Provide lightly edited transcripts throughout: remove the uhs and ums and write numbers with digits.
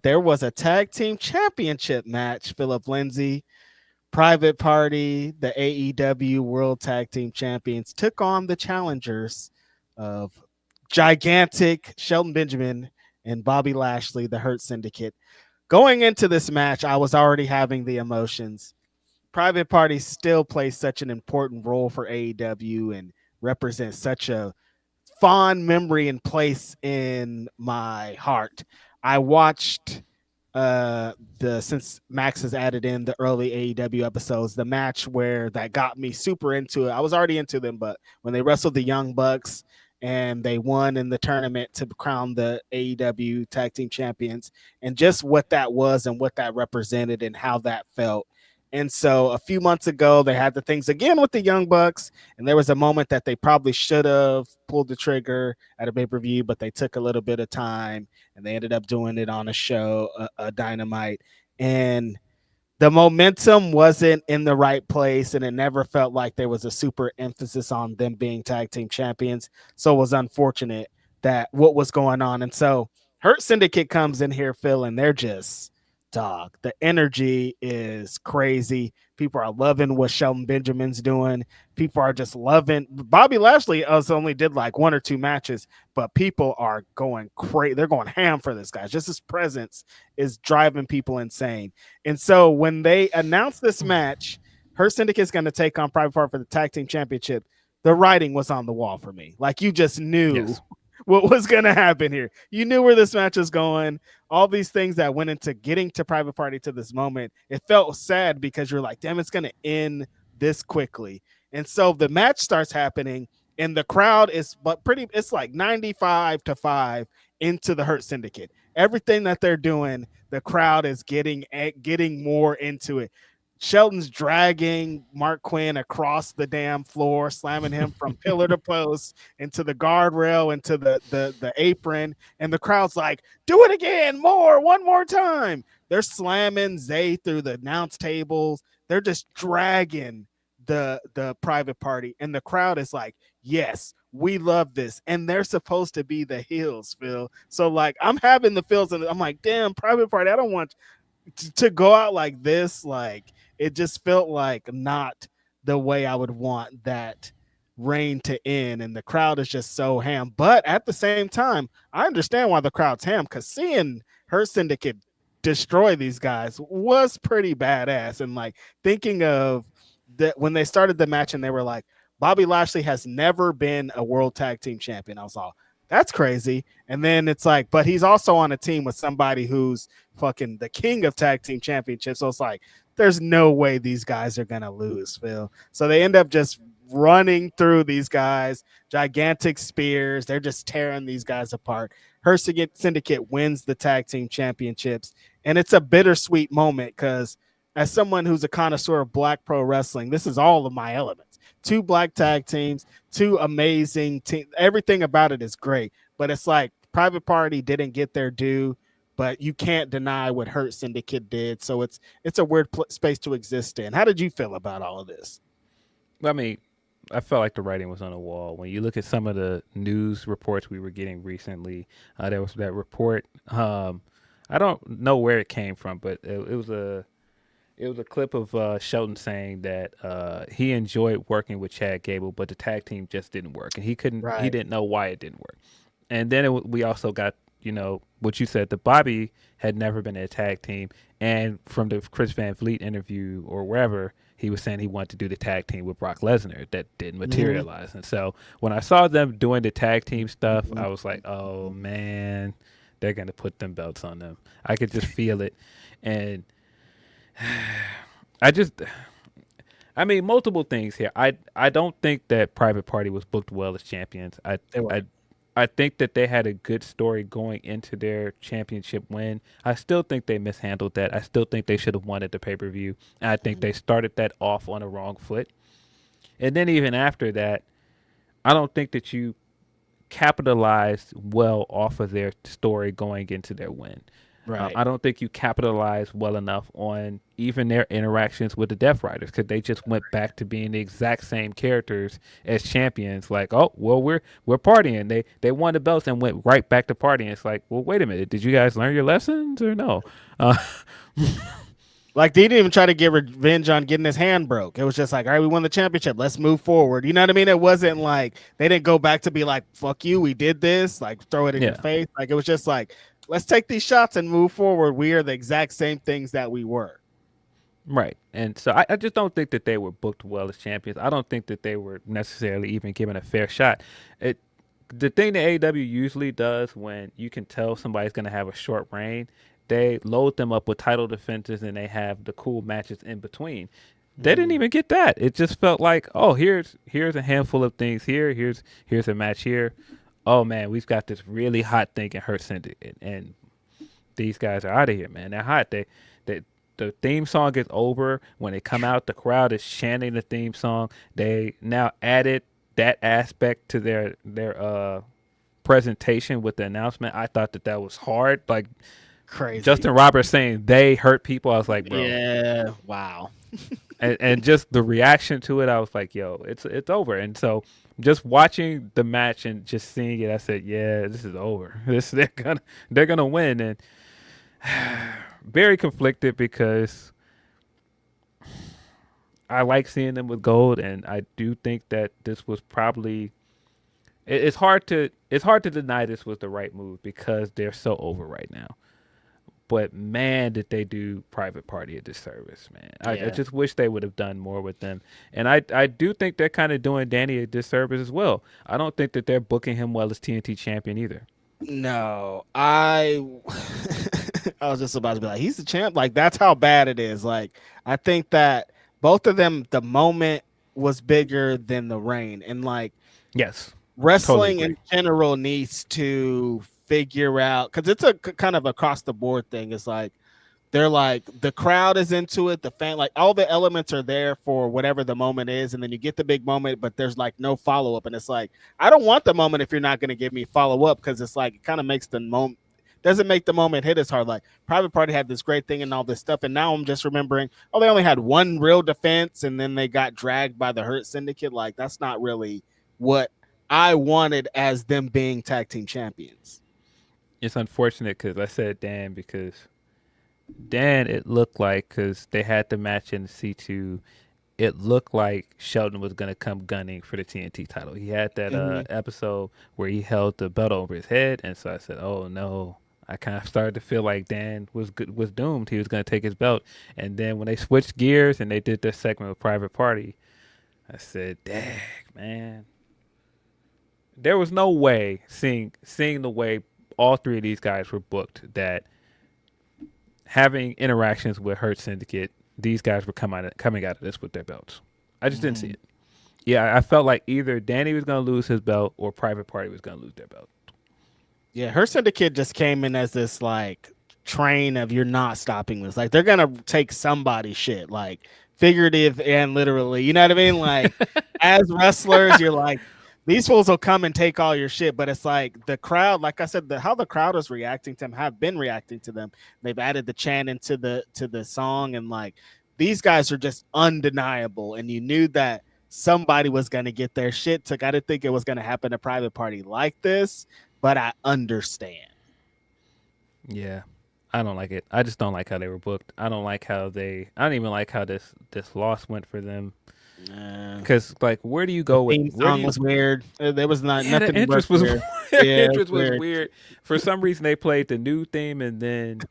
there was a tag team championship match. Philip Lindsey, Private Party, the AEW World Tag Team Champions, took on the challengers of gigantic Shelton Benjamin and Bobby Lashley, the Hurt Syndicate. Going into this match, I was already having the emotions. Private Party still plays such an important role for AEW and represents such a fond memory and place in my heart. I watched the since Max has added in the early AEW episodes, the match where that got me super into it. I was already into them, but when they wrestled the Young Bucks and they won in the tournament to crown the AEW Tag Team Champions, and just what that was and what that represented and how that felt. And so a few months ago, they had the things again with the Young Bucks, and there was a moment that they probably should have pulled the trigger at a pay-per-view, but they took a little bit of time, and they ended up doing it on a show, a Dynamite. And the momentum wasn't in the right place, and it never felt like there was a super emphasis on them being tag team champions. So it was unfortunate that what was going on. And so Hurt Syndicate comes in here, Phil, and they're just dog. The energy is crazy. People are loving what Shelton Benjamin's doing. People are just loving. Bobby Lashley only did like one or two matches, but people are going crazy. They're going ham for this guy. Just his presence is driving people insane. And so when they announced this match, Her Syndicate's going to take on Private Party for the Tag Team Championship, the writing was on the wall for me. Like, you just knew what was going to happen here. You knew where this match was going. All these things that went into getting to Private Party to this moment, it felt sad because you're like, damn, it's going to end this quickly. And so the match starts happening, and the crowd is it's like 95-5 into the Hurt Syndicate. Everything that they're doing, the crowd is getting more into it. Shelton's dragging Marq Quen across the damn floor, slamming him from pillar to post into the guardrail, into the apron. And the crowd's like, do it again, one more time. They're slamming Zay through the announce tables. They're just dragging the Private Party. And the crowd is like, yes, we love this. And they're supposed to be the heels, Phil. So, like, I'm having the feels, and I'm like, damn, Private Party, I don't want to go out like this. Like, it just felt like not the way I would want that reign to end. And the crowd is just so ham. But at the same time, I understand why the crowd's ham, because seeing Her Syndicate destroy these guys was pretty badass. And like thinking of that when they started the match and they were like, Bobby Lashley has never been a world tag team champion. I was all, that's crazy. And then it's like, but he's also on a team with somebody who's fucking the king of tag team championships. So it's like, there's no way these guys are going to lose, Phil. So they end up just running through these guys, gigantic spears. They're just tearing these guys apart. Her Syndicate wins the tag team championships. And it's a bittersweet moment because as someone who's a connoisseur of black pro wrestling, this is all of my elements. 2 black tag teams, 2 amazing teams. Everything about it is great. But it's like Private Party didn't get their due, but you can't deny what Hurt Syndicate did. So it's a weird space to exist in. How did you feel about all of this? I mean, I felt like the writing was on the wall. When you look at some of the news reports we were getting recently, there was that report. I don't know where it came from, but it was a clip of Shelton saying that he enjoyed working with Chad Gable, but the tag team just didn't work, and he didn't know why it didn't work. And then we also got, what you said, the Bobby had never been in a tag team, and from the Chris Van Vliet interview or wherever, he was saying he wanted to do the tag team with Brock Lesnar. That didn't materialize. Mm-hmm. And so when I saw them doing the tag team stuff, I was like, oh man, they're going to put them belts on them. I could just feel it. And multiple things here. I don't think that Private Party was booked well as champions. I think that they had a good story going into their championship win. I still think they mishandled that. I still think they should have won at the pay-per-view. And I think they started that off on a wrong foot. And then even after that, I don't think that you capitalized well off of their story going into their win. Right. I don't think you capitalized well enough on even their interactions with the Death Riders because they just went back to being the exact same characters as champions. Like, oh well, we're partying. They won the belts and went right back to partying. It's like, well, wait a minute, did you guys learn your lessons or no? Uh, Like they didn't even try to get revenge on getting his hand broke. It was just like, all right, we won the championship. Let's move forward. You know what I mean? It wasn't like they didn't go back to be like, fuck you, we did this, like throw it in your yeah, face. Like it was just like, let's take these shots and move forward. We are the exact same things that we were. right. And so I just don't think that they were booked well as champions. I don't think that they were necessarily even given a fair shot. It the thing that AEW usually does when you can tell somebody's going to have a short reign, they load them up with title defenses and they have the cool matches in between. They didn't even get that. It just felt like, oh, here's a handful of things here. Here's a match here. Oh man, we've got this really hot thing in Hurt Syndicate, and these guys are out of here, man. They're hot. They the theme song is over. When they come out, the crowd is chanting the theme song. They now added that aspect to their presentation with the announcement. I thought that was hard. Like Crazy. Justin Roberts saying they hurt people. I was like, bro. Yeah. Wow. And just the reaction to it, I was like, yo, it's over. And so just watching the match and just seeing it, I said, yeah, this is over. They're gonna win. And very conflicted because I like seeing them with gold, and I do think that this was probably it's hard to deny this was the right move because they're so over right now. But man, did they do Private Party a disservice, man. I just wish they would have done more with them. And I do think they're kind of doing Danny a disservice as well. I don't think that they're booking him well as TNT champion either. No, I I was just about to be like, he's the champ. Like that's how bad it is. Like I think that both of them, the moment was bigger than the reign, and like Yes, wrestling totally in general needs to figure out because it's a kind of across the board thing. It's like they're like the crowd is into it, the fan, like all the elements are there for whatever the moment is, and then you get the big moment, but there's like no follow up, and it's like I don't want the moment if you're not going to give me follow up because it's like it kind of makes the moment doesn't make the moment hit as hard. Like Private Party had this great thing and all this stuff, and now I'm just remembering, oh, they only had one real defense, and then they got dragged by the Hurt Syndicate. Like that's not really what I wanted as them being tag team champions. it's unfortunate because I said Dan because Dan, it looked like because they had the match in the C2, it looked like Shelton was gonna come gunning for the TNT title. He had that episode where he held the belt over his head, and so I said, "Oh no." I kind of started to feel like Dan was doomed. He was going to take his belt, and then when they switched gears and they did this segment with Private Party, I said, "Dang, man." There was no way seeing the way all three of these guys were booked that having interactions with Hurt Syndicate, these guys were coming out of this with their belts. I just didn't see it. Yeah, I felt like either Danny was going to lose his belt or Private Party was going to lose their belt. Yeah, Her Syndicate just came in as this like train of you're not stopping this. Like they're gonna take somebody's shit, like figurative and literally. You know what I mean? Like as wrestlers, you're like these fools will come and take all your shit, but it's like the crowd, like I said, how the crowd is reacting to them, have been reacting to them. They've added the chant into the song, and like these guys are just undeniable. And you knew that somebody was gonna get their shit took. I didn't think it was gonna happen to Private Party like this, but I understand. Yeah, I don't like it. I just don't like how they were booked. I don't like how I don't even like how this loss went for them. Because like, where do you go with? The song was weird. There was nothing. The entrance was weird. Yeah, entrance was weird. For some reason, they played the new theme, and then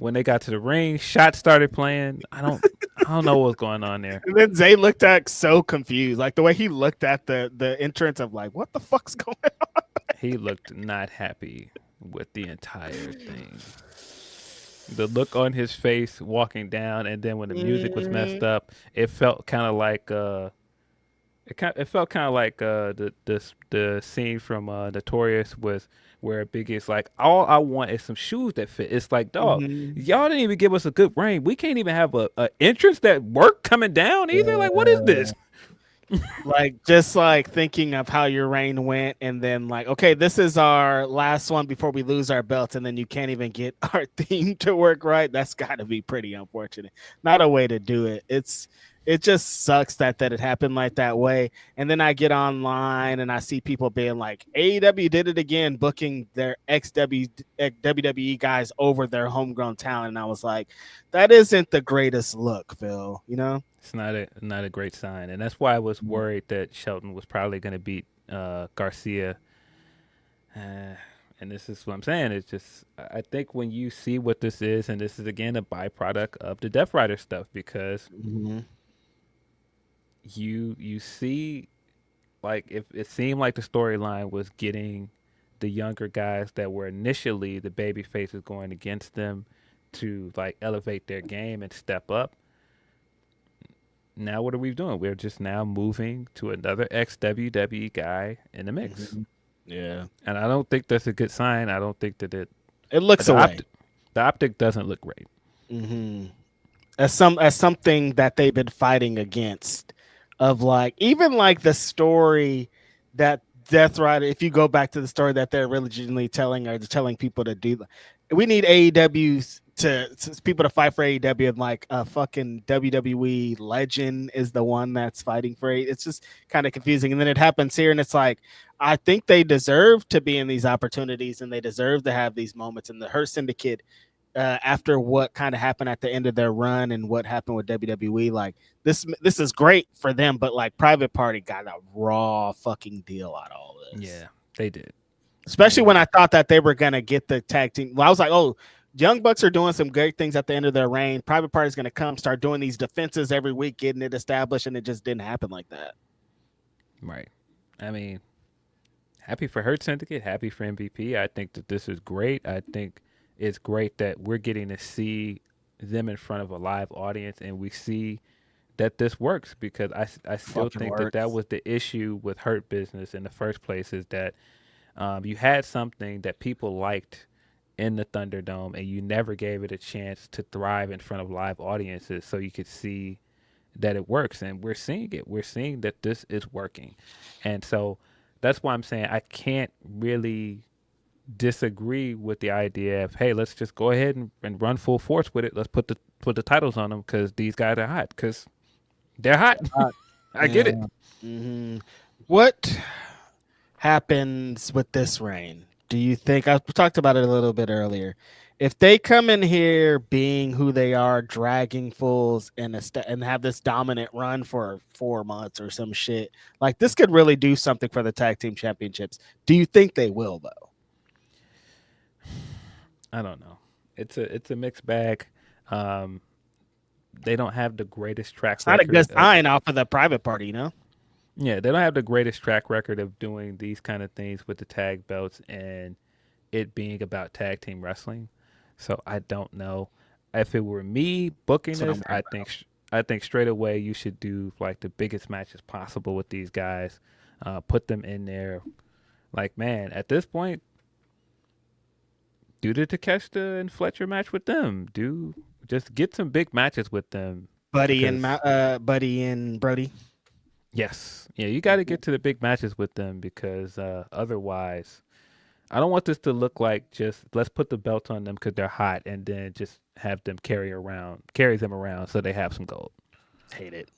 when they got to the ring, shots started playing. I don't know what's going on there. And then Zay looked at so confused, like the way he looked at the entrance of like, what the fuck's going on? He looked not happy with the entire thing. The look on his face walking down, and then when the music was messed up, it felt kind of like it felt kind of like the scene from Notorious was where Biggie's like, all I want is some shoes that fit. It's like, dog, y'all didn't even give us a good reign. We can't even have a entrance that worked coming down either. Like, what is this? Like just like thinking of how your reign went, and then like, okay, this is our last one before we lose our belts, and then you can't even get our theme to work right. That's got to be pretty unfortunate. Not a way to do it. It just sucks that it happened like that way. And then I get online and I see people being like, AEW did it again, booking their WWE guys over their homegrown talent. And I was like, that isn't the greatest look, Phil. You know? It's not a great sign, and that's why I was worried that Shelton was probably going to beat Garcia. And this is what I'm saying. It's just I think when you see what this is, and this is again a byproduct of the Death Rider stuff, because you see, like, if it seemed like the storyline was getting the younger guys that were initially the baby faces going against them to like elevate their game and step up. Now what are we doing? We're just now moving to another ex WWE guy in the mix. Yeah. And I don't think that's a good sign. I don't think that It looks away. The optic doesn't look great. As something that they've been fighting against, of like, even like the story that Death Rider, if you go back to the story that they're originally telling, or telling people to do, we need AEW's to people to fight for AEW, and like a fucking WWE legend is the one that's fighting for it. It's just kind of confusing. And then it happens here, and it's like, I think they deserve to be in these opportunities, and they deserve to have these moments. And the Hurt Syndicate, after what kind of happened at the end of their run and what happened with WWE, like this is great for them, but like Private Party got a raw fucking deal out of all this. Yeah, they did. Especially when I thought that they were gonna get the tag team. Well, I was like, oh, Young Bucks are doing some great things at the end of their reign. Private Party is gonna come, start doing these defenses every week, getting it established, and it just didn't happen like that. Right. I mean, happy for Hurt Syndicate, happy for MVP. I think that this is great. I think it's great that we're getting to see them in front of a live audience, and we see that this works, because I still think that was the issue with Hurt Business in the first place, is that you had something that people liked in the Thunderdome, and you never gave it a chance to thrive in front of live audiences so you could see that it works. And we're seeing it. We're seeing that this is working. And so that's why I'm saying I can't really disagree with the idea of, hey, let's just go ahead and run full force with it. Let's put the titles on them, because these guys are hot, because they're hot. I get it. Mm-hmm. What happens with this reign? Do you think, I talked about it a little bit earlier, if they come in here being who they are, dragging fools, and have this dominant run for 4 months or some shit, like this could really do something for the tag team championships. Do you think they will, though? I don't know. It's a mixed bag. They don't have the greatest track It's record. not a good sign off of the Private Party, you know? Yeah, they don't have the greatest track record of doing these kind of things with the tag belts and it being about tag team wrestling. So I don't know. If it were me booking this, I think straight away you should do like the biggest matches possible with these guys. Put them in there. Like, man, at this point, do the Takeshita and Fletcher match with them. Just get some big matches with them. Buddy and Brody. Yes. Yeah, you got to get to the big matches with them, because otherwise, I don't want this to look like just let's put the belt on them because they're hot, and then just have them carry them around so they have some gold. Hate it.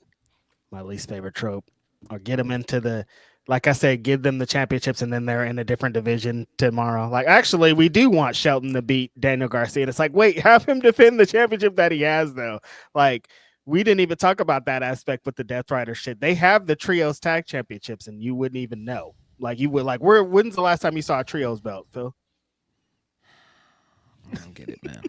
My least favorite trope. Or get them into the, like I said, give them the championships, and then they're in a different division tomorrow. Like, actually, we do want Shelton to beat Daniel Garcia. And it's like, wait, have him defend the championship that he has, though. Like, we didn't even talk about that aspect with the Death Rider shit. They have the trios tag championships, and you wouldn't even know. Like, you would, like, when's the last time you saw a trios belt, Phil? I don't get it, man.